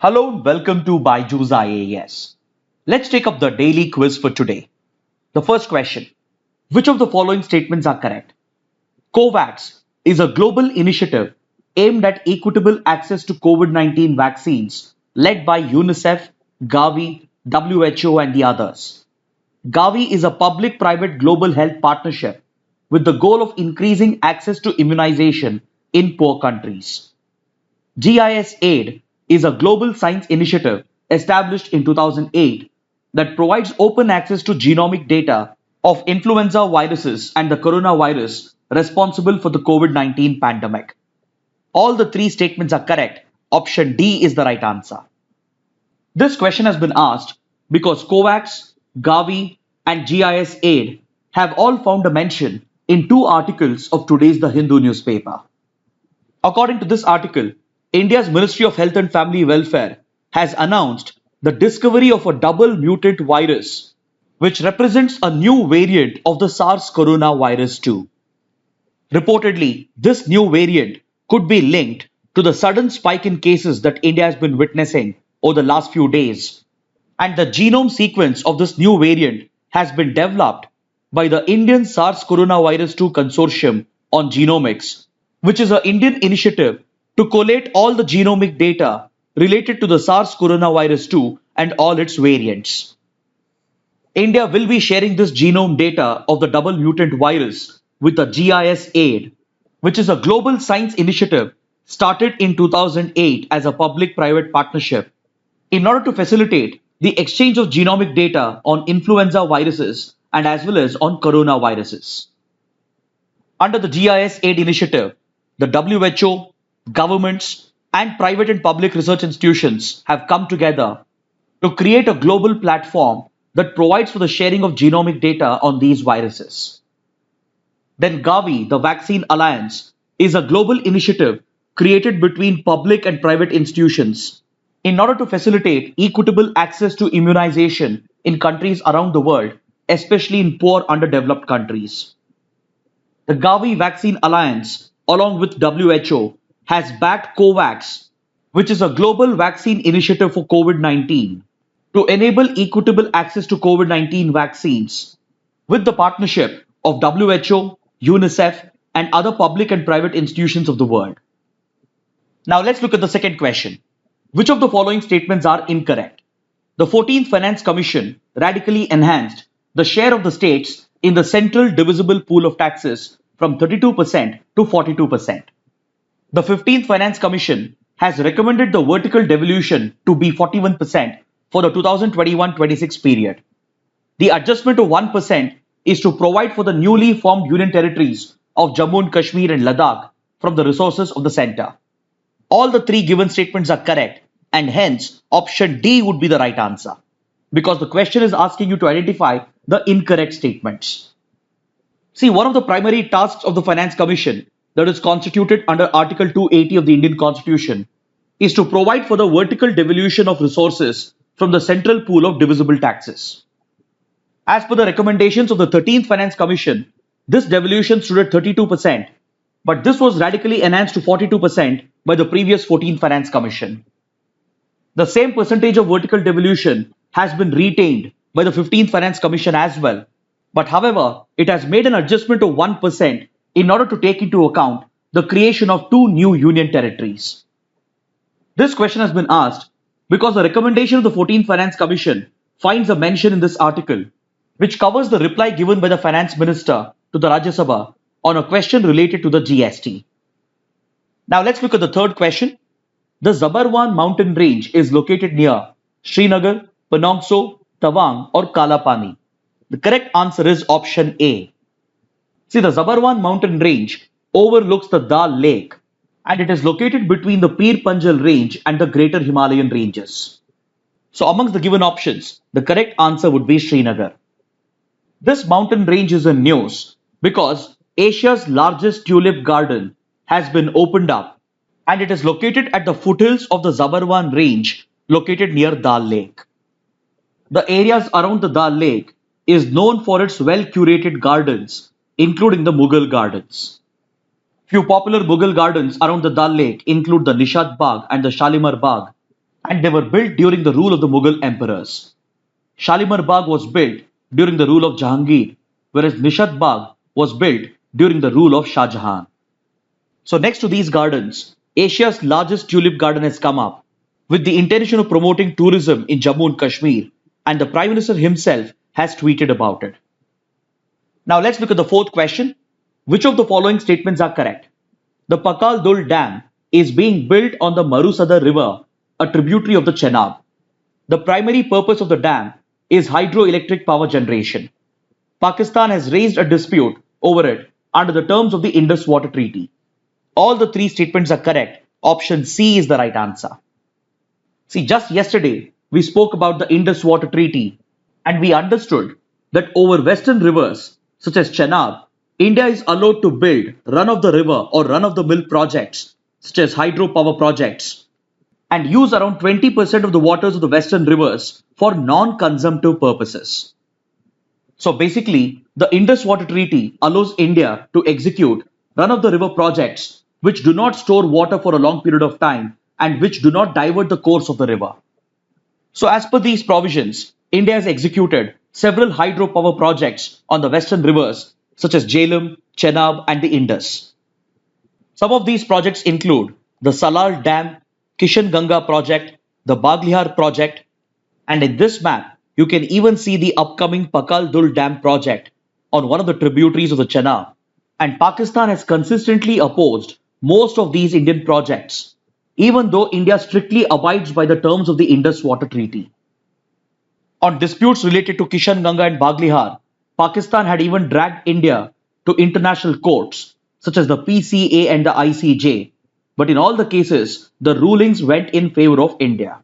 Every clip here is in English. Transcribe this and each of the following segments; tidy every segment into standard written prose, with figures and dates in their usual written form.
Hello and welcome to BYJU'S IAS. Let's take up the daily quiz for today. The first question. Which of the following statements are correct? COVAX is a global initiative aimed at equitable access to COVID-19 vaccines led by UNICEF, GAVI, WHO and the others. GAVI is a public-private global health partnership with the goal of increasing access to immunization in poor countries. GISAID is a global science initiative established in 2008 that provides open access to genomic data of influenza viruses and the coronavirus responsible for the COVID-19 pandemic. All the three statements are correct. Option D is the right answer. This question has been asked because COVAX, GAVI and GISAID have all found a mention in two articles of today's The Hindu newspaper. According to this article, India's Ministry of Health and Family Welfare has announced the discovery of a double mutant virus, which represents a new variant of the SARS coronavirus 2. Reportedly, this new variant could be linked to the sudden spike in cases that India has been witnessing over the last few days. And the genome sequence of this new variant has been developed by the Indian SARS coronavirus 2 Consortium on Genomics, which is an Indian initiative to collate all the genomic data related to the SARS coronavirus 2 and all its variants. India will be sharing this genome data of the double mutant virus with the GISAID, which is a global science initiative started in 2008 as a public-private partnership in order to facilitate the exchange of genomic data on influenza viruses and as well as on coronaviruses. Under the GISAID initiative, the WHO, governments and private and public research institutions have come together to create a global platform that provides for the sharing of genomic data on these viruses. Then GAVI, the Vaccine Alliance, is a global initiative created between public and private institutions in order to facilitate equitable access to immunization in countries around the world, especially in poor underdeveloped countries. The GAVI Vaccine Alliance, along with WHO, has backed COVAX, which is a global vaccine initiative for COVID-19, to enable equitable access to COVID-19 vaccines with the partnership of WHO, UNICEF, and other public and private institutions of the world. Now let's look at the second question. Which of the following statements are incorrect? The 14th Finance Commission radically enhanced the share of the states in the central divisible pool of taxes from 32% to 42%. The 15th Finance Commission has recommended the vertical devolution to be 41% for the 2021-26 period. The adjustment to 1% is to provide for the newly formed union territories of Jammu and Kashmir and Ladakh from the resources of the centre. All the three given statements are correct and hence option D would be the right answer because the question is asking you to identify the incorrect statements. See, one of the primary tasks of the Finance Commission that is constituted under Article 280 of the Indian Constitution is to provide for the vertical devolution of resources from the central pool of divisible taxes. As per the recommendations of the 13th Finance Commission, this devolution stood at 32%, but this was radically enhanced to 42% by the previous 14th Finance Commission. The same percentage of vertical devolution has been retained by the 15th Finance Commission as well, but however, it has made an adjustment of 1% in order to take into account the creation of two new union territories. This question has been asked because the recommendation of the 14th Finance Commission finds a mention in this article which covers the reply given by the Finance Minister to the Rajya Sabha on a question related to the GST. Now let's look at the third question. The Zabarwan mountain range is located near Srinagar, Panongso, Tawang or Kalapani. The correct answer is option A. See, the Zabarwan mountain range overlooks the Dal Lake and it is located between the Pir Panjal range and the Greater Himalayan ranges. So amongst the given options, the correct answer would be Srinagar. This mountain range is in news because Asia's largest tulip garden has been opened up and it is located at the foothills of the Zabarwan range located near Dal Lake. The areas around the Dal Lake is known for its well-curated gardens, including the Mughal gardens. Few popular Mughal gardens around the Dal Lake include the Nishad Bagh and the Shalimar Bagh, and they were built during the rule of the Mughal emperors. Shalimar Bagh was built during the rule of Jahangir, whereas Nishat Bagh was built during the rule of Shah Jahan. So next to these gardens, Asia's largest tulip garden has come up with the intention of promoting tourism in Jammu and Kashmir, and the Prime Minister himself has tweeted about it. Now let's look at the fourth question. Which of the following statements are correct? The Pakal Dul Dam is being built on the Marusada River, a tributary of the Chenab. The primary purpose of the dam is hydroelectric power generation. Pakistan has raised a dispute over it under the terms of the Indus Water Treaty. All the three statements are correct. Option C is the right answer. See, just yesterday, we spoke about the Indus Water Treaty and we understood that over western rivers such as Chenab, India is allowed to build run-of-the-river or run-of-the-mill projects such as hydropower projects and use around 20% of the waters of the western rivers for non-consumptive purposes. So basically, the Indus Water Treaty allows India to execute run-of-the-river projects which do not store water for a long period of time and which do not divert the course of the river. So as per these provisions, India has executed several hydropower projects on the western rivers such as Jhelum, Chenab and the Indus. Some of these projects include the Salal Dam, Kishan Ganga project, the Baglihar project, and in this map, you can even see the upcoming Pakal Dul Dam project on one of the tributaries of the Chenab. And Pakistan has consistently opposed most of these Indian projects, even though India strictly abides by the terms of the Indus Water Treaty. On disputes related to Kishan Ganga and Baglihar, Pakistan had even dragged India to international courts such as the PCA and the ICJ, but in all the cases, the rulings went in favor of India.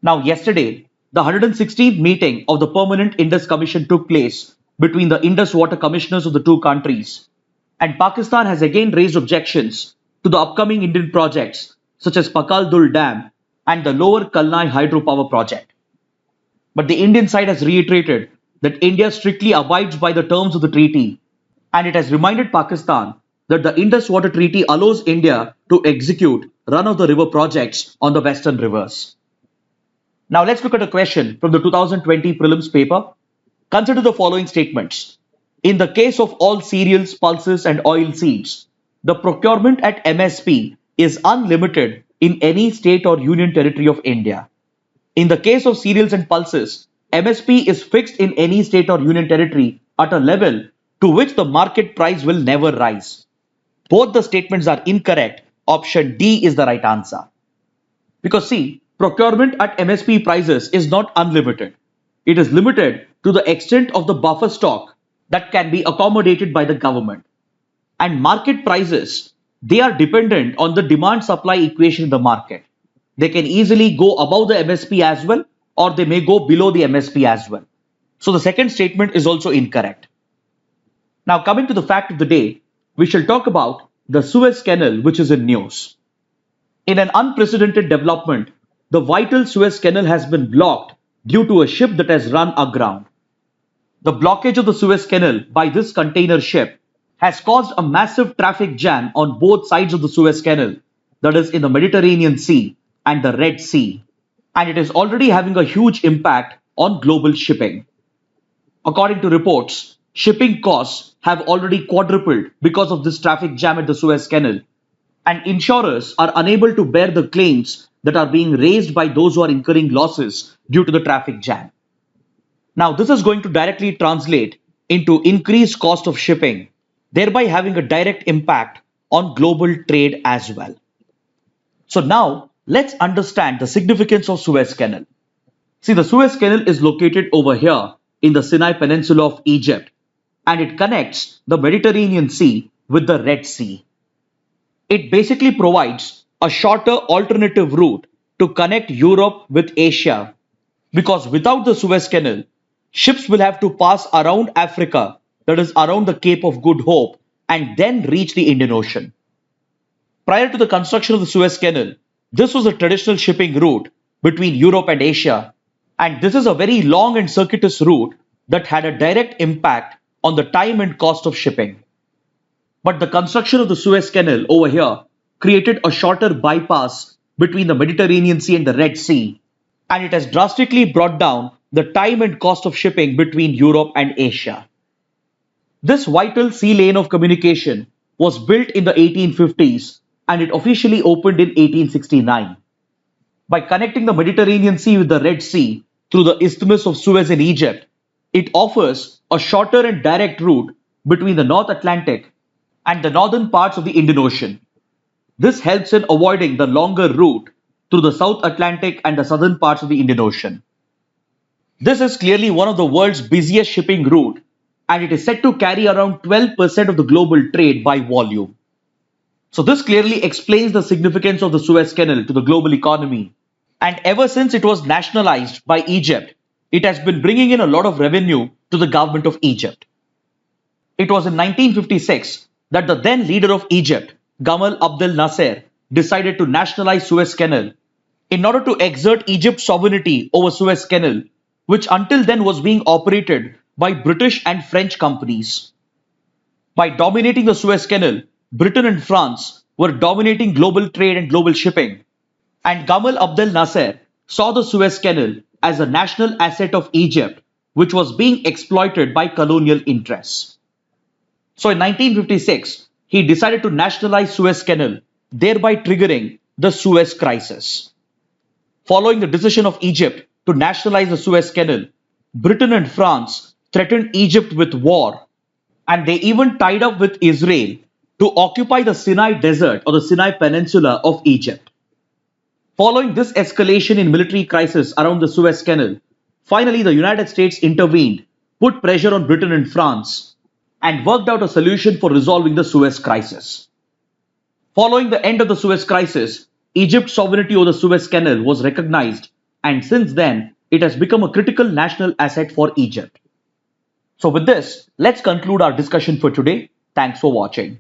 Now, yesterday, the 116th meeting of the Permanent Indus Commission took place between the Indus Water Commissioners of the two countries, and Pakistan has again raised objections to the upcoming Indian projects such as Pakal Dul Dam and the Lower Kalnai hydropower project. But the Indian side has reiterated that India strictly abides by the terms of the treaty, and it has reminded Pakistan that the Indus Water Treaty allows India to execute run-of-the-river projects on the western rivers. Now let's look at a question from the 2020 prelims paper. Consider the following statements. In the case of all cereals, pulses and oil seeds, the procurement at MSP is unlimited in any state or union territory of India. In the case of cereals and pulses, MSP is fixed in any state or union territory at a level to which the market price will never rise. Both the statements are incorrect. Option D is the right answer. Because see, procurement at MSP prices is not unlimited. It is limited to the extent of the buffer stock that can be accommodated by the government. And market prices, they are dependent on the demand-supply equation in the market. They can easily go above the MSP as well, or they may go below the MSP as well. So the second statement is also incorrect. Now coming to the fact of the day, we shall talk about the Suez Canal, which is in news. In an unprecedented development, the vital Suez Canal has been blocked due to a ship that has run aground. The blockage of the Suez Canal by this container ship has caused a massive traffic jam on both sides of the Suez Canal, that is in the Mediterranean Sea and the Red Sea, and it is already having a huge impact on global shipping. According to reports, shipping costs have already quadrupled because of this traffic jam at the Suez Canal, and insurers are unable to bear the claims that are being raised by those who are incurring losses due to the traffic jam. Now, this is going to directly translate into increased cost of shipping, thereby having a direct impact on global trade as well. So now, let's understand the significance of Suez Canal. See, the Suez Canal is located over here in the Sinai Peninsula of Egypt, and it connects the Mediterranean Sea with the Red Sea. It basically provides a shorter alternative route to connect Europe with Asia, because without the Suez Canal, ships will have to pass around Africa, that is around the Cape of Good Hope, and then reach the Indian Ocean. Prior to the construction of the Suez Canal, this was a traditional shipping route between Europe and Asia, and this is a very long and circuitous route that had a direct impact on the time and cost of shipping. But the construction of the Suez Canal over here created a shorter bypass between the Mediterranean Sea and the Red Sea, and it has drastically brought down the time and cost of shipping between Europe and Asia. This vital sea lane of communication was built in the 1850s and it officially opened in 1869. By connecting the Mediterranean Sea with the Red Sea through the Isthmus of Suez in Egypt, it offers a shorter and direct route between the North Atlantic and the northern parts of the Indian Ocean. This helps in avoiding the longer route through the South Atlantic and the southern parts of the Indian Ocean. This is clearly one of the world's busiest shipping route, and it is said to carry around 12% of the global trade by volume. So this clearly explains the significance of the Suez Canal to the global economy. And ever since it was nationalized by Egypt, it has been bringing in a lot of revenue to the government of Egypt. It was in 1956 that the then leader of Egypt, Gamal Abdel Nasser, decided to nationalize Suez Canal in order to exert Egypt's sovereignty over Suez Canal, which until then was being operated by British and French companies. By dominating the Suez Canal, Britain and France were dominating global trade and global shipping, and Gamal Abdel Nasser saw the Suez Canal as a national asset of Egypt, which was being exploited by colonial interests. So in 1956, he decided to nationalize Suez Canal, thereby triggering the Suez Crisis. Following the decision of Egypt to nationalize the Suez Canal, Britain and France threatened Egypt with war, and they even tied up with Israel to occupy the Sinai Desert or the Sinai Peninsula of Egypt. Following this escalation in military crisis around the Suez Canal, finally the United States intervened, put pressure on Britain and France, and worked out a solution for resolving the Suez Crisis. Following the end of the Suez Crisis, Egypt's sovereignty over the Suez Canal was recognized, and since then, it has become a critical national asset for Egypt. So with this, let's conclude our discussion for today. Thanks for watching.